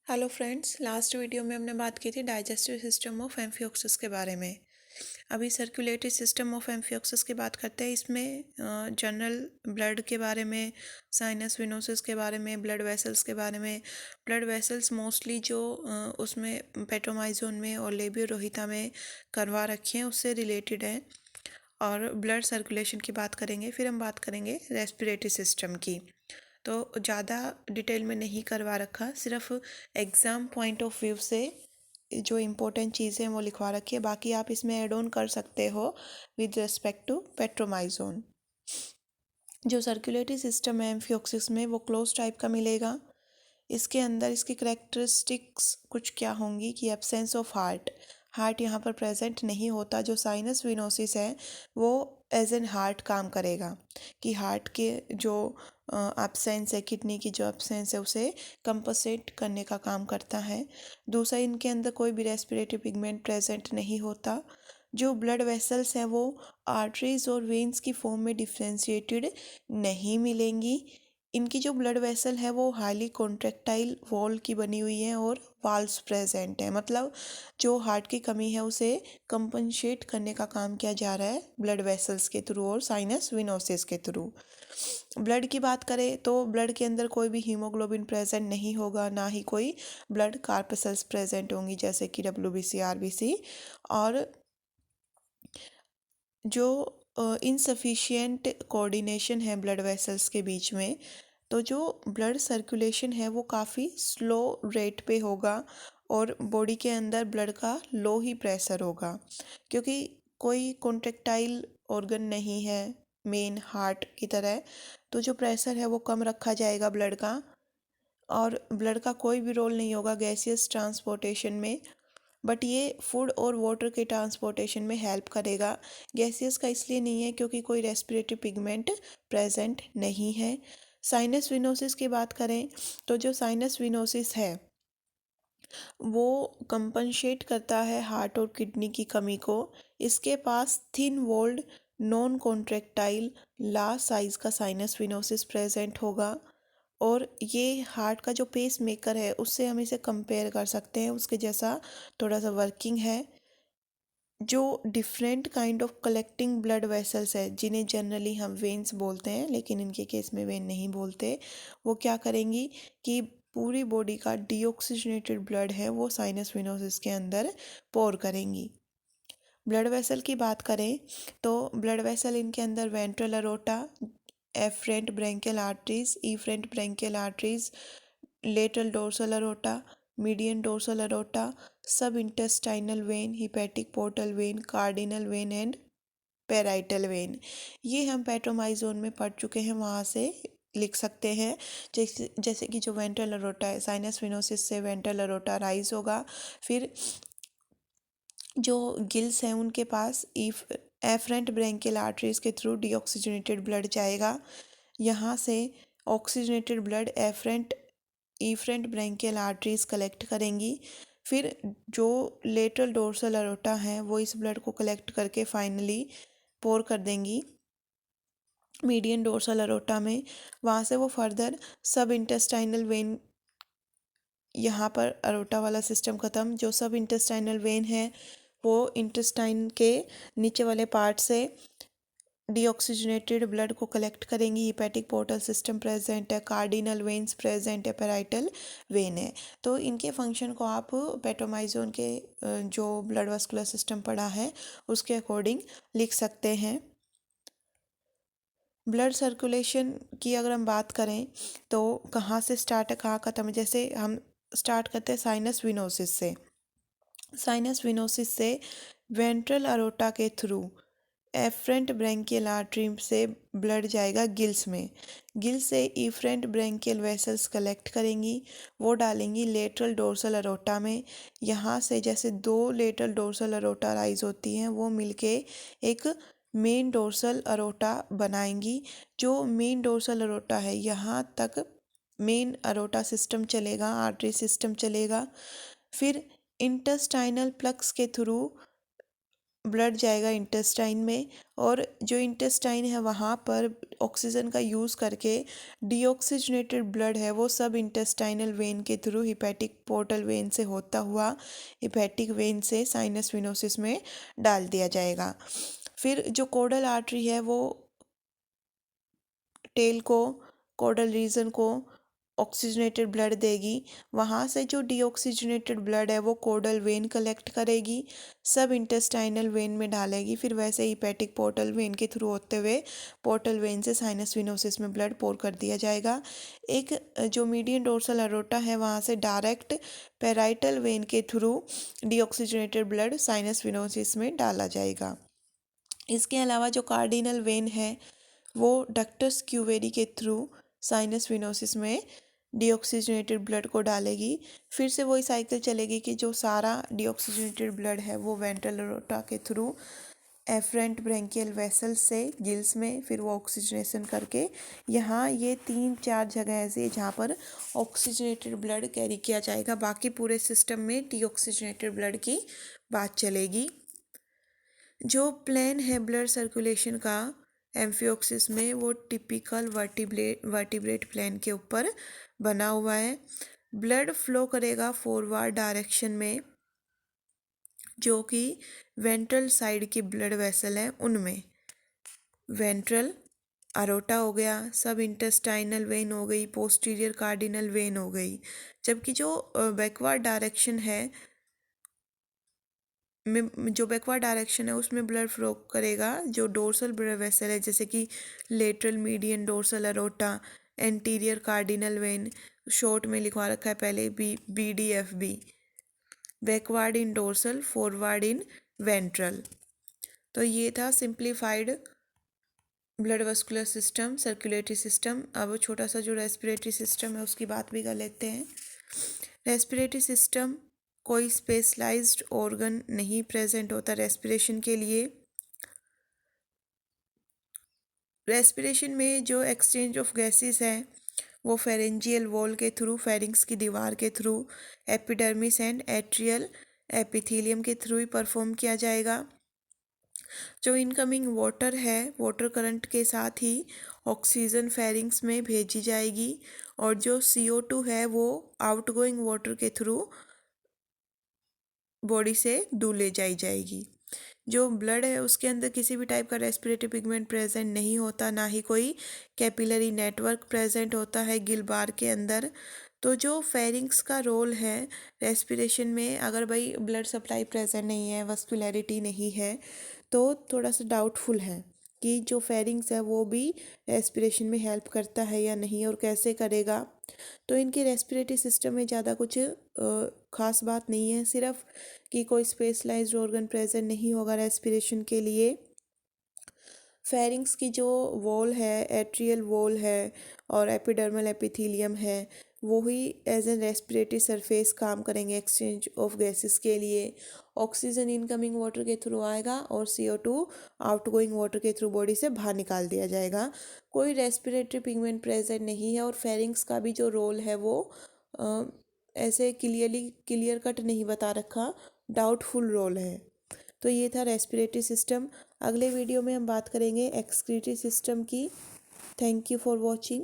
Hello friends, last video में हमने बात की थी डाइजेस्टिव सिस्टम ऑफ एम्फियोक्सिस के बारे में। अभी सर्कुलेटरी सिस्टम ऑफ एम्फियोक्सिस की बात करते हैं। इसमें जनरल ब्लड के बारे में, साइनस विनोसिस के बारे में, ब्लड वेसल्स के बारे में। ब्लड वेसल्स मोस्टली जो उसमें पेट्रोमाइजोन में और लेबियो रोहिता में करवा रखे हैं उससे रिलेटेड है। और ब्लड सर्कुलेशन की बात करेंगे, फिर हम बात करेंगे रेस्पिरेटरी सिस्टम की। तो ज़्यादा डिटेल में नहीं करवा रखा, सिर्फ एग्ज़ाम पॉइंट ऑफ व्यू से जो इम्पोर्टेंट चीज़ें हैं वो लिखवा रखी है। बाकी आप इसमें ऐड ऑन कर सकते हो विद रिस्पेक्ट टू पेट्रोमाइजोन। जो सर्कुलेटरी सिस्टम है एम्फियोक्सिस में वो क्लोज टाइप का मिलेगा। इसके अंदर इसकी करेक्टरिस्टिक्स कुछ क्या होंगी कि एब्सेंस ऑफ हार्ट यहाँ पर प्रेजेंट नहीं होता। जो साइनस विनोसिस है वो एज एन हार्ट काम करेगा, कि हार्ट के जो एब्सेंस है, किडनी की जो एब्सेंस है उसे कंपनसेट करने का काम करता है। दूसरा, इनके अंदर कोई भी रेस्पिरेटरी पिगमेंट प्रेजेंट नहीं होता। जो ब्लड वेसल्स हैं वो आर्टरीज और वेन्स की फॉर्म में डिफ्रेंशिएटेड नहीं मिलेंगी। इनकी जो ब्लड वेसल है वो हाईली कॉन्ट्रैक्टाइल वॉल की बनी हुई है और वाल्व्स प्रेजेंट है। मतलब जो हार्ट की कमी है उसे कंपनसेट करने का काम किया जा रहा है ब्लड वेसल्स के थ्रू और साइनस विनोसिस के थ्रू। ब्लड की बात करें तो ब्लड के अंदर कोई भी हीमोग्लोबिन प्रेजेंट नहीं होगा, ना ही कोई ब्लड कार्पसेल्स प्रेजेंट होंगी जैसे कि WBC, RBC। और जो इनसफिशिएंट कोऑर्डिनेशन है ब्लड वेसल्स के बीच में, तो जो ब्लड सर्कुलेशन है वो काफ़ी स्लो रेट पे होगा और बॉडी के अंदर ब्लड का लो ही प्रेशर होगा, क्योंकि कोई कॉन्ट्रैक्टाइल ऑर्गन नहीं है मेन हार्ट की तरह। तो जो प्रेशर है वो कम रखा जाएगा ब्लड का, और ब्लड का कोई भी रोल नहीं होगा गैसियस ट्रांसपोर्टेशन में। बट ये फूड और वाटर के ट्रांसपोर्टेशन में हेल्प करेगा। गैसियस का इसलिए नहीं है क्योंकि कोई रेस्पिरेटरी पिगमेंट प्रेजेंट नहीं है। साइनस विनोसिस की बात करें तो जो साइनस विनोसिस है वो कंपनसेट करता है हार्ट और किडनी की कमी को। इसके पास thin walled non contractile large size का साइनस विनोसिस प्रेजेंट होगा। और ये हार्ट का जो पेस मेकर है उससे हम इसे कंपेयर कर सकते हैं, उसके जैसा थोड़ा सा वर्किंग है। जो different kind of collecting blood vessels है जिन्हें जनरली हम वेन्स बोलते हैं, लेकिन इनके केस में वेन नहीं बोलते, वो क्या करेंगी कि पूरी बॉडी का डीऑक्सीजनेटेड ब्लड है वो साइनस विनोसिस के अंदर पोर करेंगी। ब्लड वेसल की बात करें तो ब्लड वेसल इनके अंदर ventral aorta, afferent branchial arteries, efferent branchial arteries, lateral dorsal aorta, median dorsal aorta, subintestinal vein, hepatic portal vein, cardinal vein and parietal vein. ये हम पेट्रोमाइजोन में पढ़ चुके हैं, वहाँ से लिख सकते हैं। जैसे कि जो वेंट्रल अरोटा है, साइनस विनोसिस से वेंट्रल अरोटा राइज होगा। फिर जो गिल्स हैं उनके पास एफरेंट ब्रेंकियल आर्टरीज के थ्रू डीऑक्सीजनेटेड ब्लड जाएगा। यहाँ से oxygenated blood efferent branchial arteries collect करेंगी। फिर जो लेटरल डोर्सल अरोटा है वो इस ब्लड को कलेक्ट करके फाइनली पोर कर देंगी मीडियन डोर्सल अरोटा में। वहाँ से वो फर्दर सब इंटेस्टाइनल वेन, यहाँ पर अरोटा वाला सिस्टम ख़त्म। जो सब इंटेस्टाइनल वेन है वो इंटेस्टाइन के नीचे वाले पार्ट से डीऑक्सीजनेटेड ब्लड को कलेक्ट करेंगी। हिपैटिक पोर्टल सिस्टम प्रेजेंट है, कार्डिनल वेन्स प्रेजेंट है, पेराइटल वेन है। तो इनके फंक्शन को आप पेट्रोमाइजोन के जो ब्लड वास्कुलर सिस्टम पढ़ा है उसके अकॉर्डिंग लिख सकते हैं। ब्लड सर्कुलेशन की अगर हम बात करें तो कहाँ से स्टार्ट है कहाँ ख़त्म है। जैसे हम स्टार्ट करते हैं साइनस विनोसिस से। साइनस विनोसिस से वेंट्रल अरोटा के थ्रू एफरेंट ब्रेंकियल आर्टरी से ब्लड जाएगा गिल्स में। गिल्स से इफरेंट ब्रेंकियल वेसल्स कलेक्ट करेंगी, वो डालेंगी लेटरल डोर्सल अरोटा में। यहाँ से जैसे दो लेटरल डोर्सल अरोटा राइज होती हैं वो मिलके एक मेन डोर्सल अरोटा बनाएंगी। जो मेन डोर्सल अरोटा है यहाँ तक मेन अरोटा सिस्टम चलेगा, आर्टरी सिस्टम चलेगा। फिर इंटेस्टाइनल प्लक्स के थ्रू ब्लड जाएगा इंटेस्टाइन में, और जो इंटेस्टाइन है वहाँ पर ऑक्सीजन का यूज़ करके डीऑक्सीजनेटेड ब्लड है वो सब इंटेस्टाइनल वेन के थ्रू हिपैटिक पोर्टल वेन से होता हुआ हिपैटिक वेन से साइनस विनोसिस में डाल दिया जाएगा। फिर जो कोडल आर्टरी है वो टेल को, कोडल रीजन को ऑक्सीजनेटेड ब्लड देगी। वहाँ से जो डीऑक्सीजनेटेड ब्लड है वो कोडल वेन कलेक्ट करेगी, सब इंटेस्टाइनल वेन में डालेगी, फिर वैसे ही हेपेटिक पोर्टल वेन के थ्रू होते हुए पोर्टल वेन से साइनस विनोसिस में ब्लड पोर कर दिया जाएगा। एक जो मीडियन डोर्सल अरोटा है वहाँ से डायरेक्ट पेराइटल वेन के through deoxygenated blood sinus venosus में डाला जाएगा। इसके अलावा जो कार्डिनल वेन है वो डक्टस क्यूवेरी के थ्रू साइनस विनोसिस में डीऑक्सीजनेटेड ब्लड को डालेगी। फिर से वही साइकिल चलेगी कि जो सारा डीऑक्सीजनेटेड ब्लड है वो वेंट्रल एरोटा के थ्रू एफरेंट ब्रेंकियल वेसल से गिल्स में फिर वो ऑक्सीजनेशन करके यहाँ ये 3-4 जगह ऐसी है जहाँ पर ऑक्सीजनेटेड ब्लड कैरी किया जाएगा। बाकी पूरे सिस्टम में डीऑक्सीजनेटेड ब्लड की बात चलेगी। जो प्लान है ब्लड सर्कुलेशन का एम्फिओक्सिस में वो टिपिकल वर्टिब्रेट प्लान के ऊपर बना हुआ है। ब्लड फ्लो करेगा फॉरवर्ड डायरेक्शन में, जो कि वेंट्रल साइड की ब्लड वेसल है उनमें वेंट्रल अरोटा हो गया, सब इंटेस्टाइनल वेन हो गई, पोस्टीरियर कार्डिनल वेन हो गई। जबकि जो बैकवर्ड डायरेक्शन है में जो बैकवर्ड डायरेक्शन है उसमें ब्लड फ्लो करेगा जो डोर्सल ब्लड वेसल है, जैसे कि lateral median dorsal aorta, anterior cardinal when, short में लिखवा रखा है पहले BDFB, backward in dorsal, forward in ventral. तो ये था simplified blood vascular system, circulatory system. अब छोटा सा जो रेस्पिरेटरी सिस्टम है उसकी बात भी कर लेते हैं। रेस्पिरेटरी सिस्टम कोई स्पेशलाइज्ड ऑर्गन नहीं प्रेजेंट होता रेस्पिरेशन के लिए। रेस्पिरेशन में जो एक्सचेंज ऑफ गैसेस है वो फेरेंजियल वॉल के थ्रू, फेरिंग्स की दीवार के through, epidermis and atrial epithelium के थ्रू ही परफॉर्म किया जाएगा। जो इनकमिंग वाटर है वाटर करंट के साथ ही ऑक्सीजन फेरिंग्स में भेजी जाएगी, और जो CO2 है वो आउटगोइंग वाटर के थ्रू बॉडी से दूर ले जाई जाएगी। जो ब्लड है उसके अंदर किसी भी टाइप का रेस्पिरेटरी पिगमेंट प्रेजेंट नहीं होता, ना ही कोई कैपिलरी नेटवर्क प्रेजेंट होता है गिल बार के अंदर। तो जो फेरिंग्स का रोल है रेस्पिरेशन में, अगर भाई ब्लड सप्लाई प्रेजेंट नहीं है, वस्कुलैरिटी नहीं है, तो थोड़ा सा डाउटफुल है कि जो फेरिंग्स है वो भी रेस्पिरेशन में हेल्प करता है या नहीं और कैसे करेगा। तो इनके रेस्पिरेटरी सिस्टम में ज़्यादा कुछ खास बात नहीं है, सिर्फ कि कोई स्पेशलाइज्ड ऑर्गन प्रेजेंट नहीं होगा रेस्पिरेशन के लिए। फेरिंग्स की जो वॉल है, एट्रियल वॉल है और एपिडर्मल एपिथेलियम है, वो ही एज एन रेस्पिरेटरी सरफेस काम करेंगे एक्सचेंज ऑफ गैसेस के लिए। ऑक्सीजन इनकमिंग वाटर के थ्रू आएगा और CO2 आउटगोइंग वाटर के थ्रू बॉडी से बाहर निकाल दिया जाएगा। कोई रेस्पिरेटरी पिगमेंट प्रेजेंट नहीं है, और फेरिंग्स का भी जो रोल है वो ऐसे क्लियर कट नहीं बता रखा, डाउटफुल रोल है। तो ये था रेस्पिरेटरी सिस्टम। अगले वीडियो में हम बात करेंगे एक्सक्रीटरी सिस्टम की। Thank you for watching.